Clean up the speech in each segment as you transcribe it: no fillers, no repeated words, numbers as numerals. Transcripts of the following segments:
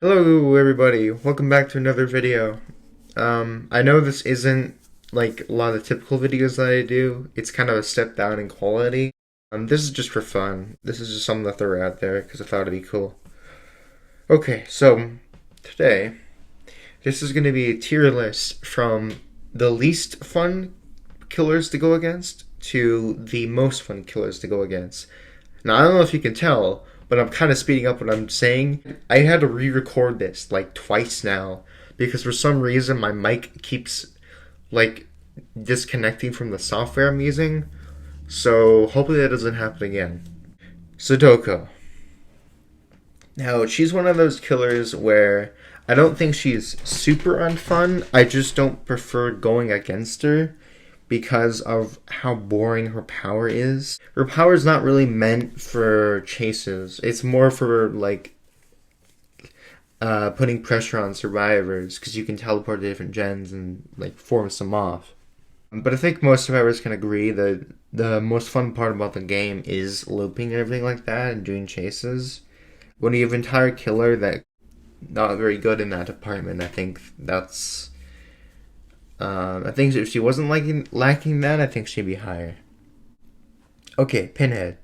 Hello everybody, welcome back to another video. I know this isn't like a lot of the typical videos that I do. It's kind of a step down in quality. This is just for fun. This is just something to throw out there because I thought it'd be cool. Okay, so today, this is going to be a tier list from the least fun killers to go against to the most fun killers to go against. Now, I don't know if you can tell, but I'm kind of speeding up what I'm saying. I had to re-record this like twice now because for some reason my mic keeps like disconnecting from the software I'm using. So hopefully that doesn't happen again. Sudoku. Now, she's one of those killers where I don't think she's super unfun. I just don't prefer going against her because of how boring her power is. Her power is not really meant for chases. It's more for like putting pressure on survivors because you can teleport to different gens and like force them off. But I think most survivors can agree that the most fun part about the game is looping and everything like that and doing chases. When you have an entire killer that not very good in that department, I think that's I think if she wasn't lacking that, I think she'd be higher. Okay, Pinhead.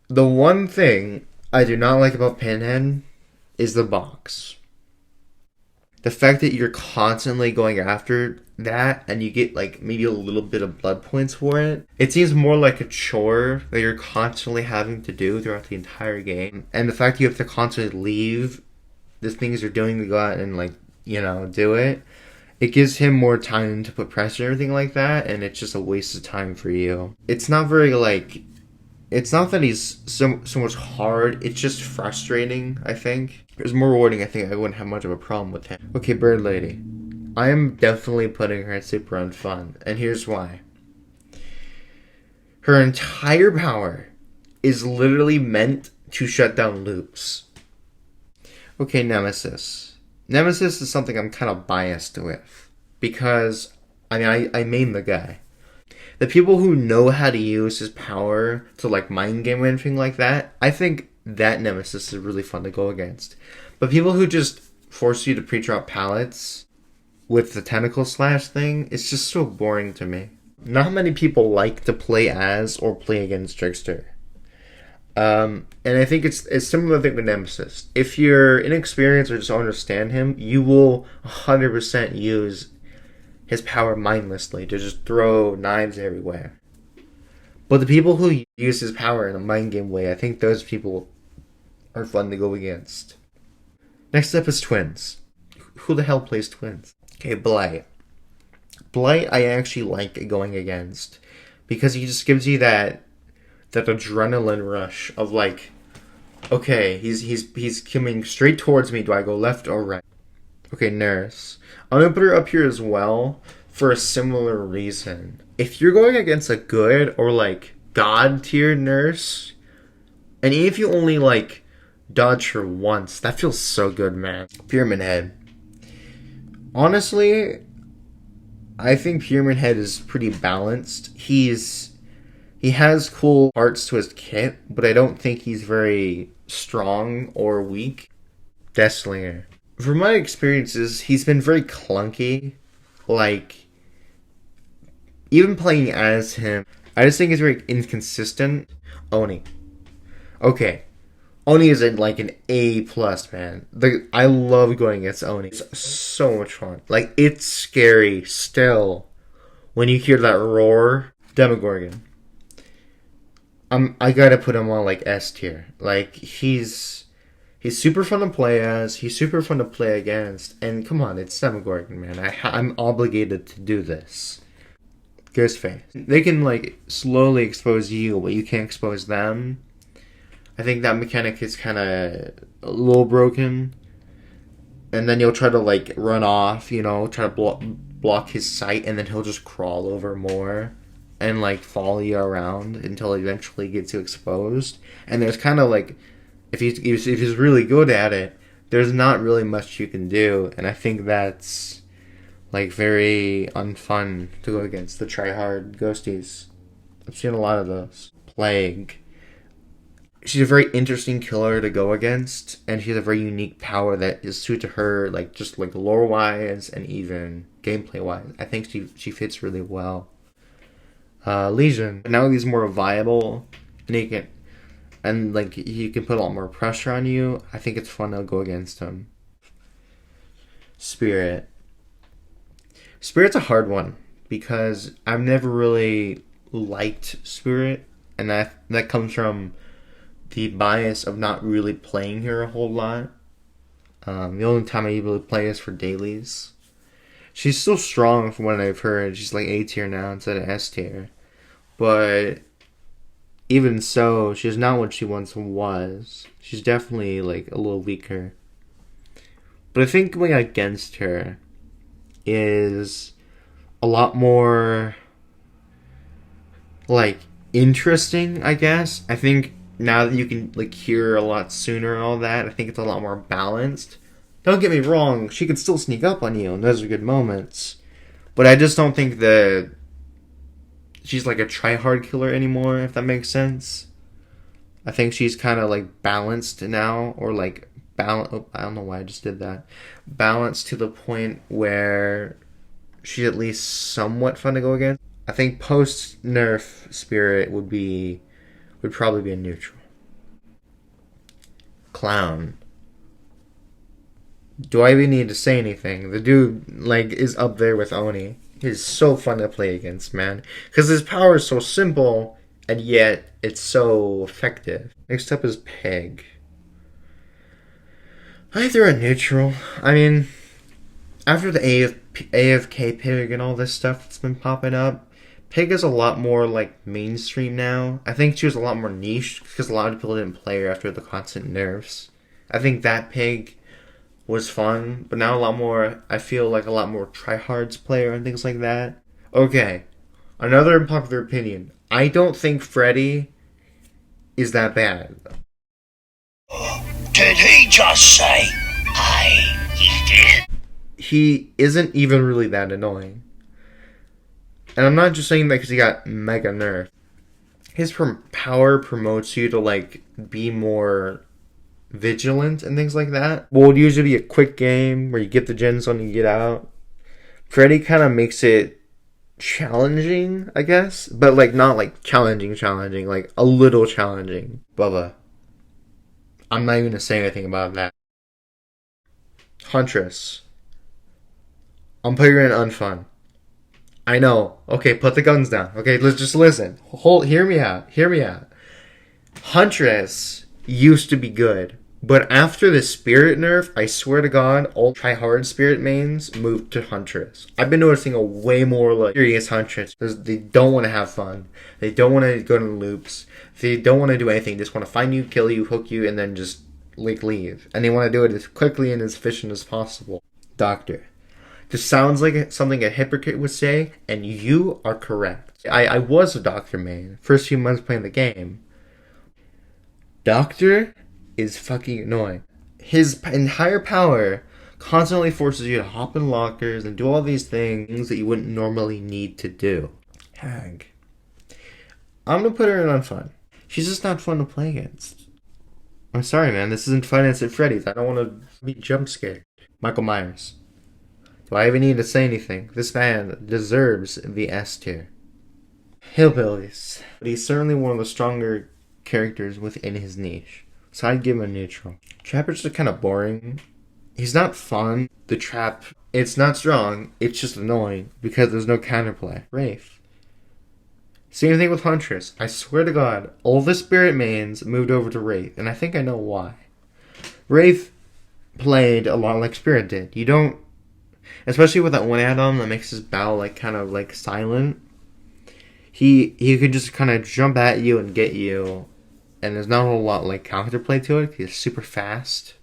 The one thing I do not like about Pinhead is the box. The fact that you're constantly going after that and you get like maybe a little bit of blood points for it. It seems more like a chore that you're constantly having to do throughout the entire game. And the fact that you have to constantly leave the things you're doing to go out and like, do it. It gives him more time to put pressure and everything like that, and it's just a waste of time for you. It's not very like it's not that he's so much hard, it's just frustrating, I think. If it was more rewarding, I think I wouldn't have much of a problem with him. Okay, Bird Lady. I am definitely putting her at super unfun, and here's why. Her entire power is literally meant to shut down loops. Okay, Nemesis. Nemesis is something I'm kind of biased with because I main the guy. The people who know how to use his power to like mind game or anything like that, I think that Nemesis is really fun to go against. But people who just force you to pre-drop pallets with the tentacle slash thing, it's just so boring to me. Not many people like to play as or play against Trickster. And I think it's similar thing with Nemesis. If you're inexperienced or just don't understand him, you will 100% use his power mindlessly to just throw knives everywhere. But the people who use his power in a mind game way, I think those people are fun to go against. Next up is Twins. Who the hell plays Twins? Okay, Blight. Blight I actually like going against because he just gives you that adrenaline rush of like, okay, he's coming straight towards me. Do I go left or right? Okay, Nurse. I'm gonna put her up here as well for a similar reason. If you're going against a good or like god tier Nurse, and if you only like dodge her once, that feels so good, man. Pyramid Head. Honestly, I think Pyramid Head is pretty balanced. He has cool parts to his kit, but I don't think he's very strong or weak. Deathslinger. From my experiences, he's been very clunky. Like, even playing as him, I just think he's very inconsistent. Oni. Okay. Oni is like an A plus, man. I love going against Oni. It's so much fun. Like, it's scary still when you hear that roar. Demogorgon. I gotta put him on like S tier. Like he's super fun to play as. He's super fun to play against. And come on, it's Demogorgon, man. I'm obligated to do this. Ghostface. They can like slowly expose you, but you can't expose them. I think that mechanic is kind of a little broken. And then you'll try to like run off, try to block his sight, and then he'll just crawl over more and like follow you around until it eventually gets you exposed. And there's kind of like, if he's really good at it, there's not really much you can do. And I think that's like very unfun to go against the tryhard ghosties. I've seen a lot of those. Plague. she's a very interesting killer to go against, and she has a very unique power that is suited to her, like just like lore wise and even gameplay wise. I think she fits really well. Legion. Now he's more viable, and he can put a lot more pressure on you. I think it's fun to go against him. Spirit. Spirit's a hard one because I've never really liked Spirit, and that comes from the bias of not really playing her a whole lot. The only time I really play is for dailies. She's still strong from what I've heard. She's like A tier now instead of S tier. But even so, she's not what she once was. She's definitely like a little weaker. But I think going against her is a lot more like interesting, I guess. I think now that you can like hear a lot sooner and all that, I think it's a lot more balanced. Don't get me wrong, she can still sneak up on you, and those are good moments. But I just don't think that she's like a try-hard killer anymore, if that makes sense. I think she's kind of like balanced now, or like I don't know why I just did that. Balanced to the point where she's at least somewhat fun to go against. I think post-nerf Spirit would probably be a neutral. Clown. Do I even need to say anything? The dude, like, is up there with Oni. He's so fun to play against, man. Because his power is so simple, and yet it's so effective. Next up is Peg. Either a neutral. I mean, after the AFK Pig and all this stuff that's been popping up, Pig is a lot more, like, mainstream now. I think she was a lot more niche, because a lot of people didn't play her after the constant nerfs. I think that Pig was fun, but now I feel like a lot more tryhards player and things like that. Okay, another unpopular opinion. I don't think Freddy is that bad. Did he just say, he did? He isn't even really that annoying. And I'm not just saying that because he got mega nerfed. His power promotes you to, like, be more vigilant and things like that. What would usually be a quick game where you get the gens on and you get out. Freddy kind of makes it challenging, I guess. But, like, not, like, challenging, like, a little challenging. Bubba. I'm not even going to say anything about that. Huntress. I'm putting her in unfun. I know. Okay, put the guns down. Okay, let's just listen. Hear me out. Huntress used to be good. But after the Spirit nerf, I swear to God, all try-hard Spirit mains moved to Huntress. I've been noticing a way more like serious Huntress. They don't want to have fun. They don't want to go to loops. They don't want to do anything. They just want to find you, kill you, hook you, and then just like leave. And they want to do it as quickly and as efficient as possible. Doctor. This sounds like something a hypocrite would say, and you are correct. I was a Doctor main. First few months playing the game. Doctor is fucking annoying. His entire power constantly forces you to hop in lockers and do all these things that you wouldn't normally need to do. Hag. I'm gonna put her in unfun. She's just not fun to play against. I'm sorry, man. This isn't Five Nights at Freddy's. I don't want to be jump scared. Michael Myers. Do I even need to say anything? This man deserves the S tier. Hillbillies. But he's certainly one of the stronger characters within his niche. So I'd give him a neutral. Trapper's just kind of boring. He's not fun. The trap, it's not strong. It's just annoying because there's no counterplay. Wraith. Same thing with Huntress. I swear to God, all the Spirit mains moved over to Wraith, and I think I know why. Wraith played a lot like Spirit did. You don't, especially with that one add-on that makes his bow like kind of like silent. He could just kind of jump at you and get you. And there's not a whole lot like counterplay to it. He's super fast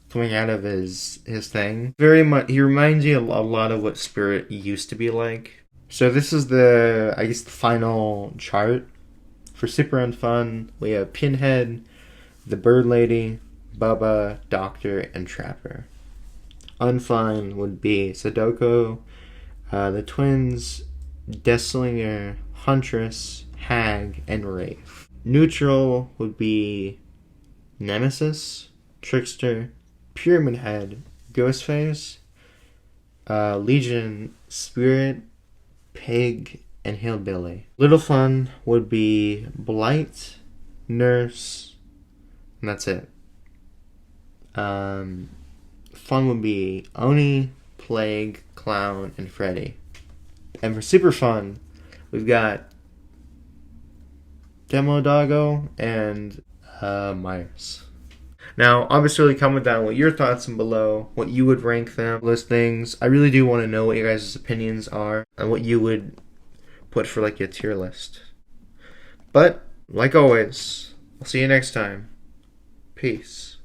coming out of his thing. Very much, he reminds you a lot of what Spirit used to be like. So this is the final chart. For Super Unfun, we have Pinhead, the Bird Lady, Bubba, Doctor, and Trapper. Unfun would be Sadoko, the Twins, Deathslinger, Huntress, Hag, and Wraith. Neutral would be Nemesis, Trickster, Pyramid Head, Ghostface, Legion, Spirit, Pig, and Hillbilly. Little fun would be Blight, Nurse, and that's it. Fun would be Oni, Plague, Clown, and Freddy. And for super fun, we've got Demodoggo and Myers. Now, obviously, comment down what your thoughts and below, what you would rank them, those things. I really do want to know what your guys' opinions are and what you would put for like your tier list. But, like always, I'll see you next time. Peace.